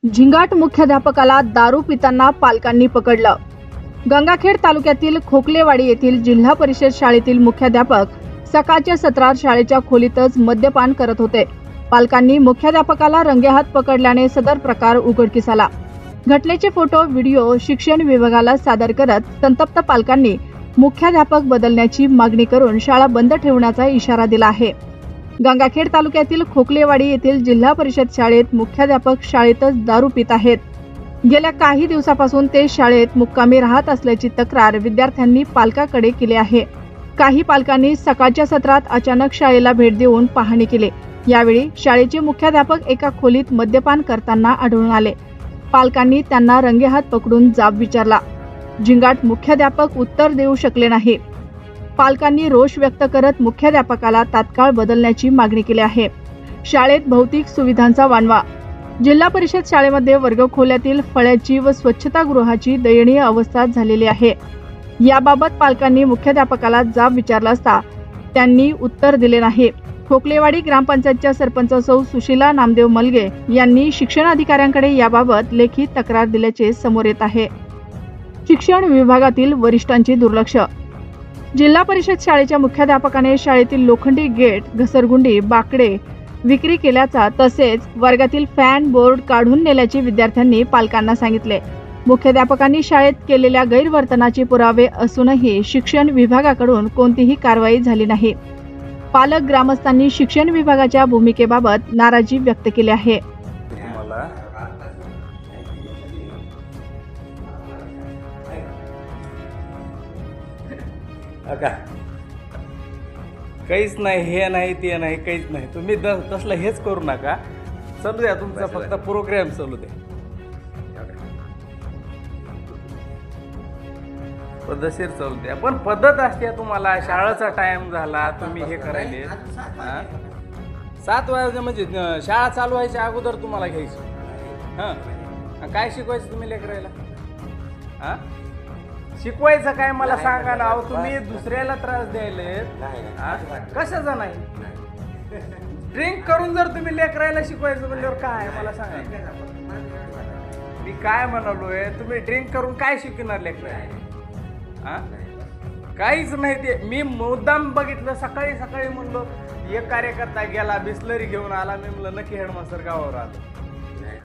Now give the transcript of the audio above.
झिंगाट मुख्याध्यापकाला दारू पिताना पालकांनी पकडलं। गंगाखेड तालुक्यातील खोकलेवाडी येथील जिल्हा परिषद शाळेतील मुख्याध्यापक सकाळच्या सत्रात शाळेच्या खोलीतच मद्यपान करत होते। पालकांनी मुख्याध्यापकाला रंगेहात पकडल्याने सदर प्रकार उघडकीस आला। घटनेचे फोटो व्हिडिओ शिक्षण विभागाला सादर करत संतप्त पालकांनी मुख्याध्यापक बदलण्याची मागणी करून शाळा बंद ठेवण्याचा इशारा दिला आहे। गंगाखेड तालुक्यातील खोकलेवाडी येथील जिल्हा परिषद शाळेत मुख्याध्यापक शाळेतच दारू पित आहेत। गेल्या काही दिवसापासून ते शाळेत मुक्कामी राहत असल्याची तक्रार विद्यार्थ्यांनी पालकाकडे केली आहे। काही पालकांनी सकाळच्या सत्रात अचानक शाळेला भेट देऊन पाहणी केली। यावेळी शाळेचे मुख्याध्यापक एका खोलीत मद्यपान करताना आढळून आले। पालकांनी त्यांना रंगेहात पकडून जाब विचारला। झिंगाट मुख्याध्यापक उत्तर देऊ शकले नाही। पालकांनी रोष व्यक्त करत मुख्याध्यापकाला तात्काळ बदलण्याची मागणी केली आहे। शाळेत भौतिक सुविधांचा वानवा। जिल्हा परिषद शाळेमध्ये वर्गखोल्यातील फळ्याची व स्वच्छतागृहाची दयनीय अवस्था झालेली आहे। याबाबत पालकांनी मुख्याध्यापकाला जाब विचारला असता त्यांनी उत्तर दिले नाही। खोकलेवाडी ग्रामपंचायतच्या सरपंच सौ सुशीला नामदेव मलगे यांनी शिक्षण अधिकाऱ्यांकडे याबाबत लेखी तक्रार दिल्याचे समोर येत आहे। शिक्षण विभागातील वरिष्ठांची दुर्लक्ष। जिल्हा परिषद शाळेच्या मुख्याध्यापकाने शाळेतील लोखंडी गेट, घसरगुंडी, बाकडे विक्री केल्याचा तसेच वर्गातील फॅन बोर्ड काढून नेल्याचे विद्यार्थ्यांनी पालकांना सांगितले। मुख्याध्यापकांनी शाळेत केलेल्या गैरवर्तनाचे पुरावे असूनही शिक्षण विभागाकडून कोणतीही कारवाई झाली नाही। पालक ग्रामस्थांनी शिक्षण विभागाच्या भूमिकेबाबत नाराजी व्यक्त केली आहे। काहीच नाही, हे नाही ते नाही, काहीच नाही। तुम्ही तसलं हेच करू नका। चालू द्या तुमचा फक्त प्रोग्राम चालू द्या। पद्धतशीर चालू द्या, पण पद्धत असते तुम्हाला। शाळेचा टाइम झाला, तुम्ही हे करायले 7 वाजता म्हणजे शाळा चालू व्हायच्या अगोदर तुम्हाला घ्यायची। काय शिकवायचं तुम्ही लेकरायला? शिकवायचं काय मला सांगा ना। तुम्ही दुसऱ्याला त्रास द्यायले कशाचा नाही? ड्रिंक करून जर तुम्ही लेकरायला शिकवायचं म्हणल्यावर काय मला सांगा। मी काय म्हणालोय, तुम्ही ड्रिंक करून काय शिकणार लेकरायला? काहीच नाही। ते मी मुद्दाम बघितलं, सकाळी सकाळी म्हणलो एक कार्यकर्ता गेला बिस्लरी घेऊन आला। मी म्हणलं नक्की हेडमास्टर गावावर आलो।